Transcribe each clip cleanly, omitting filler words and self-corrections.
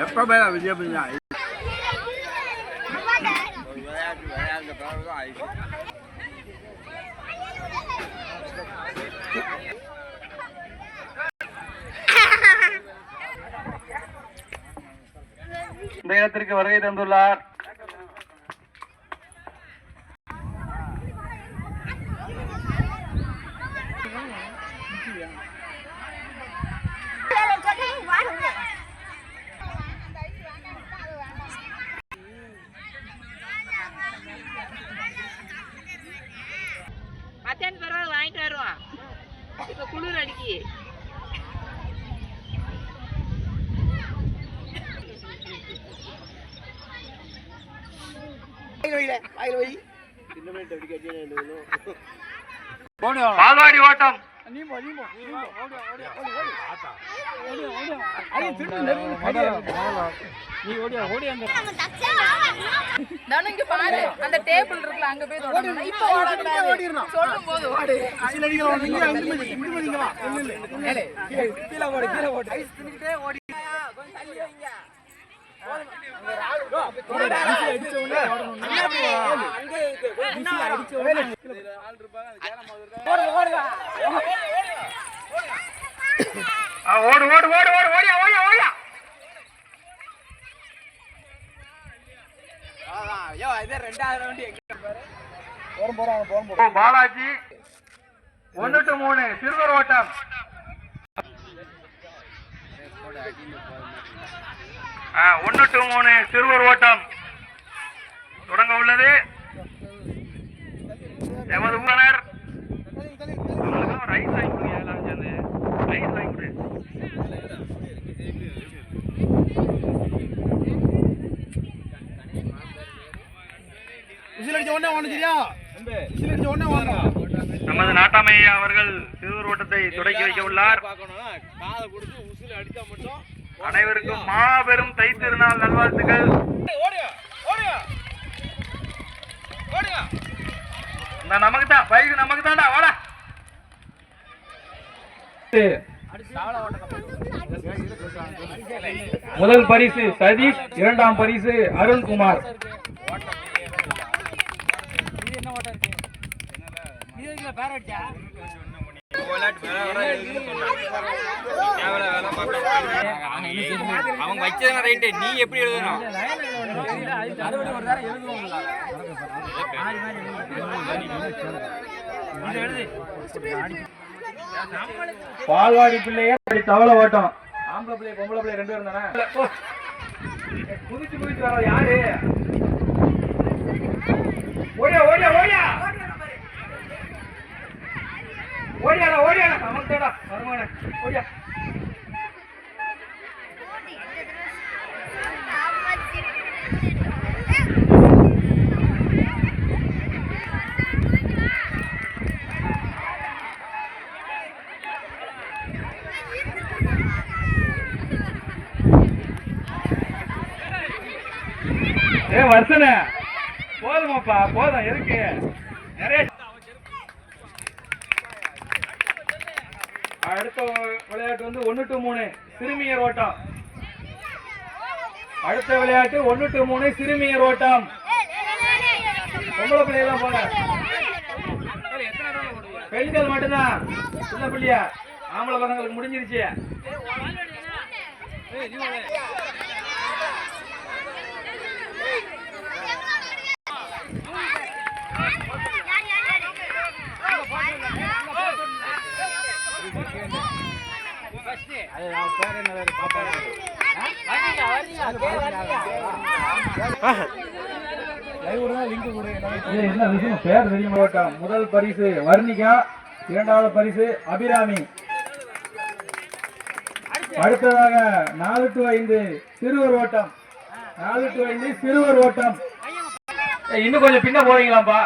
எப்ப பேரா விஜய் பண்ணா இந்த இடத்திற்கு வருகை தந்துள்ளார் மத்தியானம் பரவாயில்ல வாங்கிட்டு வருவான். இப்ப குளிர் அடிக்கி பால்வாடி ஓட்டம் பாரு அந்த டேபிள் இருக்குல்ல அங்க போய் சொல்லும் போது ஓடு பாலாஜி 1-3 சிறுவர் ஓட்டம் ஒன்று டு 3 சிறுவர் ஓட்டம் தொடங்க உள்ளது. எமது ஊனர் ரைஸ் வாங்கி ரைஸ் வாங்கி நமது நாட்டாமை அவர்கள் சிறுவர் ஓட்டத்தை தொடக்கி வைக்க உள்ளார். அனைவருக்கும் மாபெரும் தை திருநாள் நல்வாழ்த்துக்கள். நமக்கு தான் பைக் நமக்கு தான்டா வாடா. முதல் பரிசு சதீஷ், இரண்டாம் பரிசு அருண்குமார். அவங்க வச்சது ரைட்டு, நீ எப்படி எழுதணும்? பால்வாடி பிள்ளைய தவளை ஓட்டம். ஆம்பளை பிள்ளை பொம்பளை பிள்ளை 2 பேரும் தானே. குதிச்சு குதிச்சு வர யாரு? ஓடியா ஓடியா ஓடியா ஓடியாடா ஓடியாடா சமத்தடா வருமான ஓடியா. வருஷனே போதுமாப்பா போதும் இருக்கு நிறைய. அடுத்த விளையாட்டு 1 to 3 சிறுமியர் ஓட்டம். அடுத்த விளையாட்டு 1 to 3 சிறுமியர் ஓட்டம். பொம்பளை பிள்ளையெல்லாம் போல, பெண்கள் மட்டும்தான். சின்ன பிள்ளையா ஆம்பளை பசங்களுக்கு முடிஞ்சிருச்சு. முதல் பரிசு வர்ணிகா, இரண்டாவது பரிசு அபிராமி. அடுத்ததாக 4 to 5 சிறுவர் ஓட்டம். 4 to 5 சிறுவர் ஓட்டம். இன்னும் கொஞ்சம் பின்ன போறீங்களாப்பா?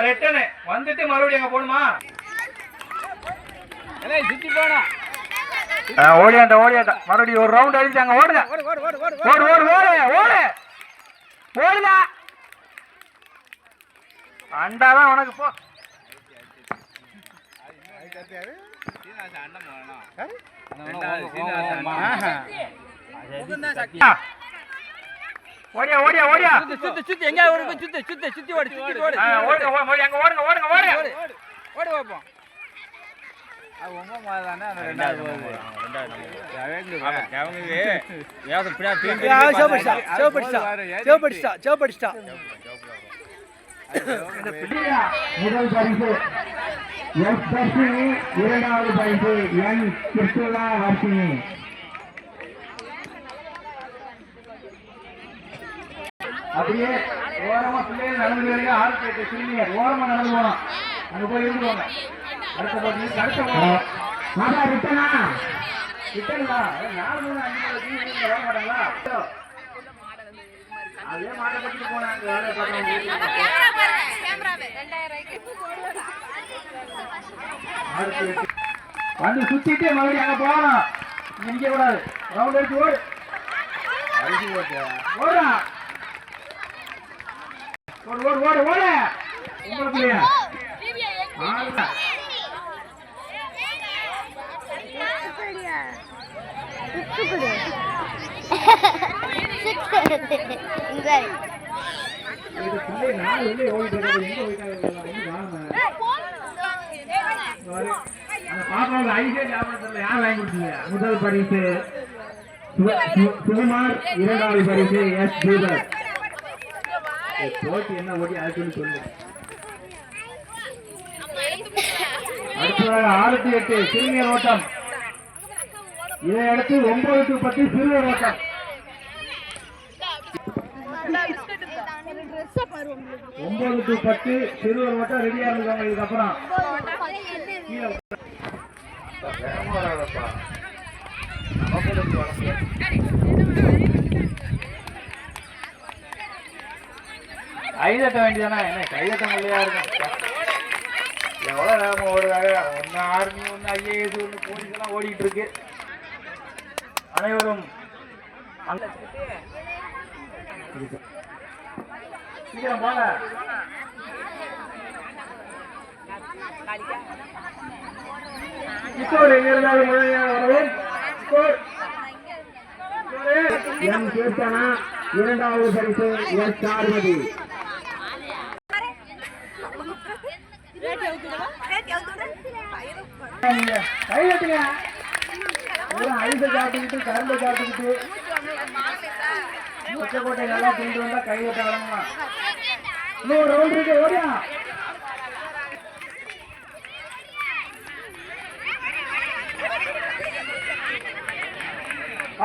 ரிட்டர்ன் வந்துட்டு மறுபடியும் அங்க போணுமா? ஓடியாண்டா ஓடியாண்டா மறுபடியும் ஒரு ரவுண்ட் அடிச்சாங்க. ஓடுங்க ஓடு ஓடு ஓடு ஓடு ஓடுடா. அண்டாதான் உனக்கு போ. ஓடியா ஓடியா ஓடியா சுத்தி எங்க ஓடு சுத்தி ஓடு ஓடுங்க ஓடுங்க ஓடுங்க ஓடுங்க ஓடுங்க ஓடி பாப்போம் அது உங்க மாதிரிதானே அந்த ரெண்டாவது முதல் பரிசு எஸ் தர்ஷினி, இரண்டாவது பரிசு என் கிருஷ்ணா வர்ஷினி. அப்படியே ஓரமா பிள்ளைகள் நடந்து வரீங்க. 6 சீனியர் ஓரமா நடந்து போனோம். அங்க போய் இருந்துவாங்க. அடுத்த போட்டி அடுத்த போனோம். மாதா ரிட்டனா ரிட்டனா 4 3 5 வர மாட்டாங்களா? அதே மாட்ட பத்தி போனாங்க. வேலை பார்க்கணும். வந்து சுத்திட்டு மறுபடியும் அங்க போகணும். இங்க நிக்க கூடாது. ரவுண்ட் அடிச்சு ஓடு. ஓடுறா ஓடு ஓடு ஓடு ஓடு. உங்களுக்கு முதல் பரிசு சுகுமார், இரண்டாவது பரிசு எஸ் ஜூதர். போட்டி என்ன ஓடி அது சொல்லு. அடுத்ததாக 6 to 8 சிறுமியர் ஓட்டம். இதை அடுத்து 9 to 10 சிறுவர் ஓட்டம். 9 to 10 சிறுவர் ஓட்டம் ரெடியா இருக்காங்க. இதுக்கப்புறம் கைதட்ட வேண்டியதானே? என்ன கைதட்ட முடியா இருக்கும்? எவ்வளவு நேரம் ஓடுறாங்க. ஒன்னு ஆர்மி, ஒன்னு ஐஏஎஸ், ஒன்னு போலீஸ் எல்லாம் ஓடிட்டு இருக்கு. அனைவரும் சீக்கிரம் போங்க. கிஷோர் எங்க இருந்தாலும் முழுமையாக வரவும். எம் கீர்த்தனா, இரண்டாவது பரிசு எஸ் சார்மதி. கையெட்டுங்க. ஐஸை சாப்பிட்டுக்கிட்டு கரும்பை சாப்பிட்டுக்கிட்டு பச்சைக்கோட்டை நல்லா திண்டு வந்தா கையெட்ட வழங்கலாம். இன்னொரு ரவுண்ட் இருக்கு. ஓடியா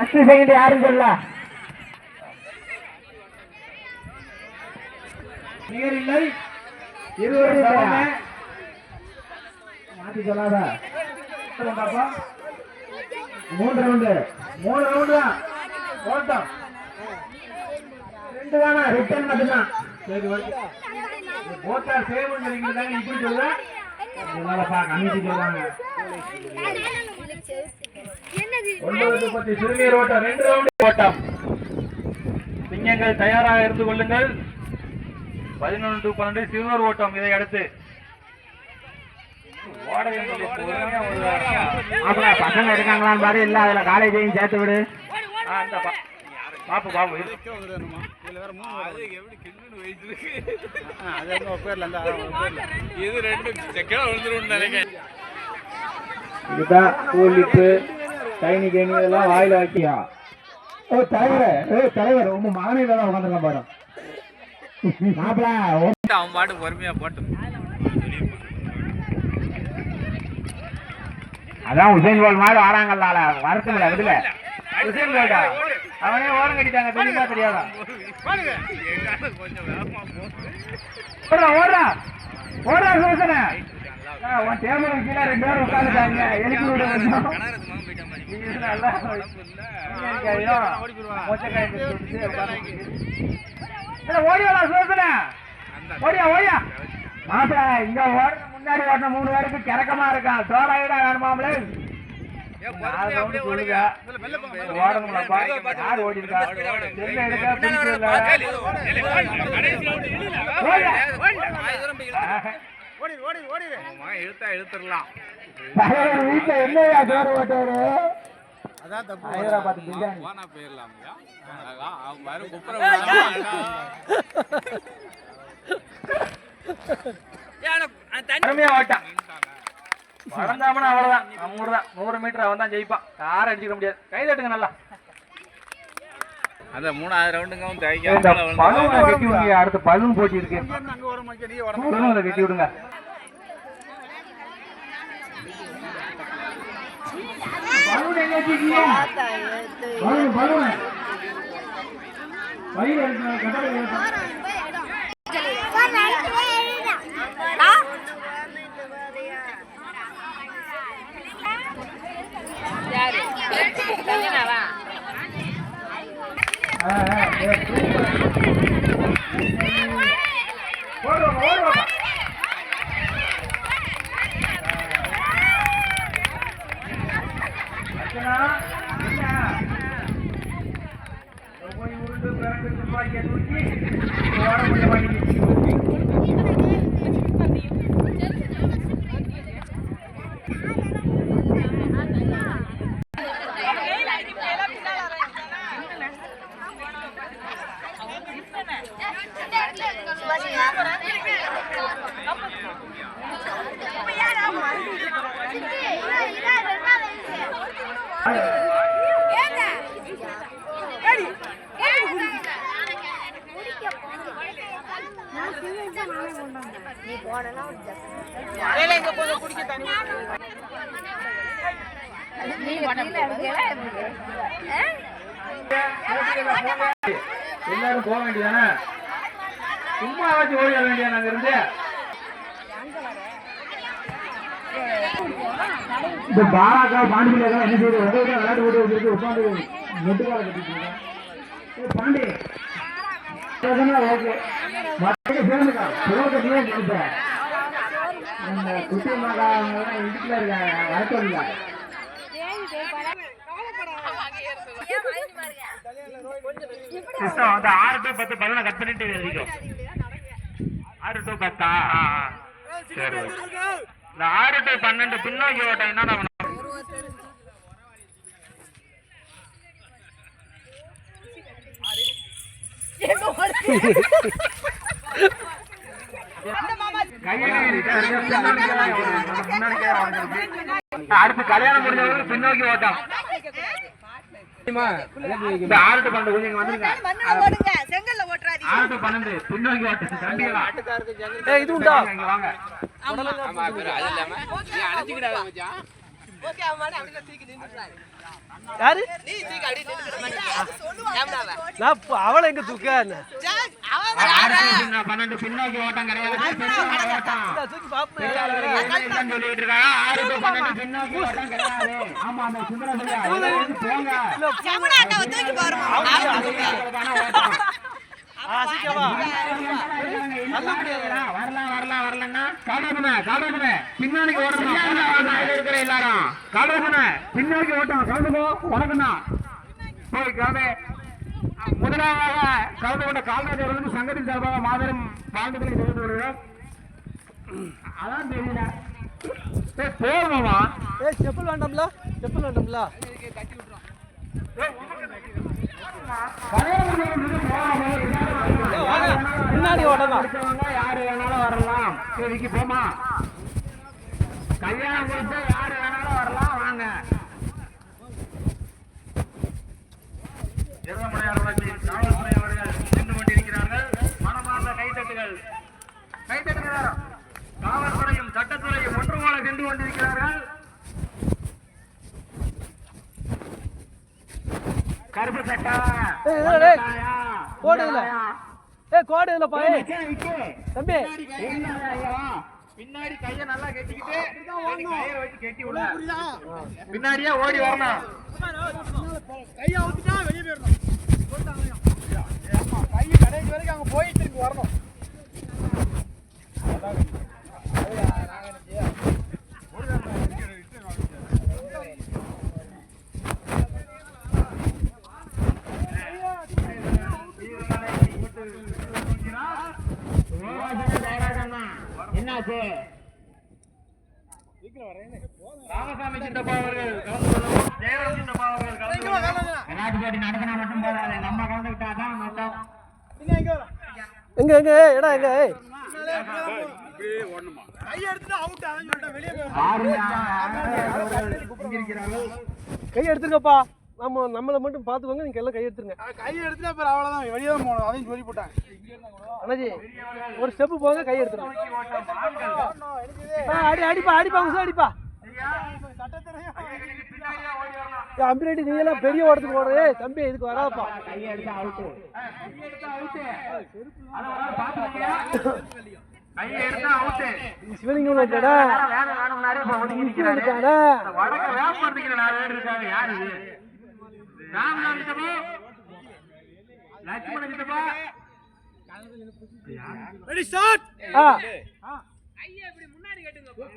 1 செகண்ட் யாரும் சொல்ல நேர் இல்லை. 20 மாத்தி சொல்லாத. 3 ரவுண்டு தான் ஓட்டம். 2 தானே ரிட்டர்ன் மட்டும்தான். சரி ஓட்டா சேவ் சொல்லிக்கிறாங்க. இப்படி சொல்ல கமிட்டி சொல்றாங்க. 9 to 10 சிறுநீர் ஓட்டம். 2 ரவுண்டு ஓட்டம். சிங்கங்கள் தயாராக இருந்து கொள்ளுங்கள். 11 to 12 சிறுவர் ஓட்டம். இதை அடுத்து பசங்க இருக்காங்களான்னு பாரு. இல்ல அதுல காலேஜையும் சேர்த்து விடு. பாப்பு பாப்பு இதுதான் கூலிப்பு கைனி கேணி இதெல்லாம் வாயில ஆக்கியா. ஓ தலைவர் உங்க மாநில தான் உட்காந்துருக்க பாரு. அவன் பாட்டு பொறுமையா போட்டு. அதான் உசேன் போல் மாதிரி ஆறாங்கல்ல வரத்துல விடுல. உசேன் போல்டா அவனே ஓரம் கட்டிட்டாங்க. தெரியுமா தெரியாதா? ஓடுறா ஓடுறா சோசனை. உன் டேபிள் கீழே 2 பேரும் உட்காந்துட்டாங்க. எழுப்பி விட ஓடியா சோசனை. ஓடியா ஓடியா மாப்பிள. இங்க ஓடுற முன்னாடி ஓட்டின 3 பேருக்கு கிறக்கமா இருக்கான். சோடாயிடா வேணுமாமலே. சொல்லுங்க ஓடணும்லப்பா. யார் ஓடி இருக்கா? மகன் இழுத்தா இழுத்துடலாம். தலைவர் வீட்டுல என்னையா சோறு போட்டாரு? ஹைதராபாத் பிரியாணி. போனா போயிடலாம்யா. அவன் பாரு குப்புற விடுறான். அருமையா ஓட்டான். வளர்ந்தாமனா அவ்வளவுதான். நம்ம தான் 100 மீட்டர் அவன் தான் ஜெயிப்பான். யாரும் அடிச்சுக்க முடியாது. கை தட்டுங்க நல்லா. அந்த 3வது ரவுண்டுங்க வந்து பலூனை கட்டி விடுங்க. அடுத்து பலூன் போட்டி இருக்கு. பலூனை கட்டி விடுங்க. பலூன் எங்க வச்சிருக்கீங்க? பலூன் வயிறு அடிக்கணும். கட்டளை போய் உருண்டு பிறகு துப்பாக்கியை தூக்கி ஓட முடிய மாட்டேங்குது. எல்லாரும் போக வேண்டியதானே? சும்மா வச்சு ஓடிட வேண்டிய நாங்க இருந்து. இந்த பாராக்கா பாண்டியா என்ன செய்யுது? உதவி விளையாட்டு ஓடி வச்சிருக்கு. உட்காந்து நெட்டுக்கால கட்டிட்டு பாண்டி ஓகே மற்ற சேர்ந்துக்கா சிவகட்டியே கொடுப்பேன். இந்த குட்டி மகா இடுப்புல இருக்காங்க வளர்த்தோம்ல. வந்து 6 to 10 பலனை கட் பண்ணிட்டு இருக்கும். 6 to 10 சரி. இந்த 6 to 12 பின்னோக்கி ஓட்டம் என்னடா பண்ண? அடுத்து கல்யாணம் முடிஞ்சவங்களுக்கு பின்னோக்கி ஓட்டம். 6 to 12 கொஞ்சம் வந்துருங்க. 6 to 12 பின்னோக்கி ஓட்டம். தண்டிகளா இது உண்டா? இங்க வாங்க. அவளை எங்க தூக்க 12 பின்னோக்கி ஓட்டம் கிடையாது. ஆமா வரலன்னா பின்னாடி ஓடணும். எல்லாரும் பின்னாடி ஓட்டம் கலந்துக்கோ. உனக்குண்ணா போய் கலந்து. முதலாக கலந்து கொண்ட கால்நடைகளுக்கு சங்கத்தின் சார்பாக மாபெரும் வாழ்த்துக்களை தெரிவித்து வருகிறோம். அதான் தெரியல போகணுமா? செப்பல் வேண்டாம்ல, செப்பல் வேண்டாம்ல. பின்னாடி ஓடலாம். யாரு வேணாலும் வரலாம். சரிக்கு போமா. கல்யாணம் கொடுத்தா யாரு வேணாலும் வரலாம். வாங்க. காவல்துறை அவர்கள் சென்று கொண்டிருக்கிறார்கள். மனமார்ந்த கைத்தட்டுகள். கைத்தட்டுகிறார். காவல்துறையும் சட்டத்துறையும் ஒன்று போல சென்று கொண்டிருக்கிறார்கள். கருப்பு சட்டா கோடு இல்ல. கோடு இல்ல பாய் தம்பி. பின்னாடி கைய நல்லா கட்டிக்கிட்டு கையை வச்சு கட்டி விட. பின்னாடியே ஓடி வரணும். கையை ஊத்திட்டா வெளியே போயிடணும். கை கடைசி வரைக்கும் அங்க போயிட்டு இருக்கு வரணும். என்னாச்சு? ராமசாமி சித்தப்பா அவர்கள் கலந்து கொள்ளவும், ஜெயராம் சித்தப்பா அவர்கள் கலந்து கொள்ளவும். விளையாட்டு போட்டி நடத்தினா மட்டும் போதாது, நம்ம கலந்துக்கிட்டாதான் மொத்தம். எங்க எங்க எடா எங்க கை எடுத்துருங்கப்பா. நம்மளை மட்டும் பார்த்துக்கோங்க, நீங்க எல்லாம் கை எடுத்துருங்க. கை எடுத்துனா அப்புறம் அவ்வளோதான், வெளியே தான் போகணும், அதையும் சொல்லி போட்டேன். அண்ணாஜி ஒரு ஸ்டெப்பு போங்க, கை எடுத்துருங்க. அடிப்பா அடிப்பா உசா அடிப்பா. அம்பிரெட்டி நீ எல்லாம் பெரிய ஓடத்துக்கு ஓடுறே தம்பி, இதுக்கு வராப்பா. சிவலிங்கம் இருக்காடா,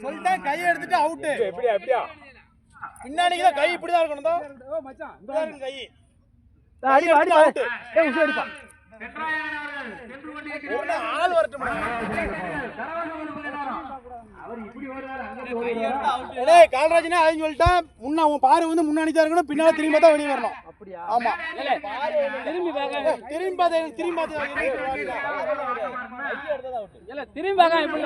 சொல்லிட்டேன் கையை எடுத்துட்டு அவுட்டு. எப்படியா பின்னாடிக்கு கை இப்படிதான் இருக்கணும் கை. அடிப்பா அடிப்பா உசா அடிப்பா. ஆள் வரட்டும். கால்ராஜனே அதையும் சொல்லிட்டேன், முன்ன அவன் பாரு வந்து முன்னாடி தான் இருக்கணும், பின்னால திரும்பி பார்த்தா வெளியே வரணும். அப்படியா? ஆமா திரும்பி திரும்பி பார்த்து திரும்பி பார்த்து திரும்பி பார்க்க எப்படி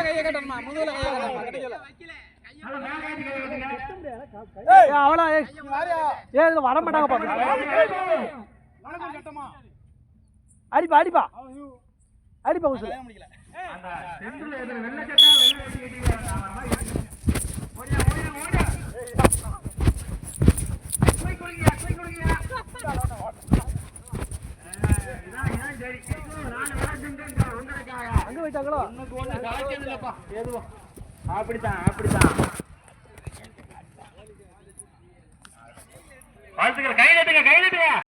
கையை கட்டணுமா? முதுகுல கையை அவளா ஏன் வர மாட்டாங்க. அடிப்பா அடிப்பா அடிப்பா உசுல. அங்க போயிட்டாங்களோ? அப்படித்தான் அப்படித்தான். வாழ்த்துக்கள். கை தட்டுங்க கை தட்டுங்க.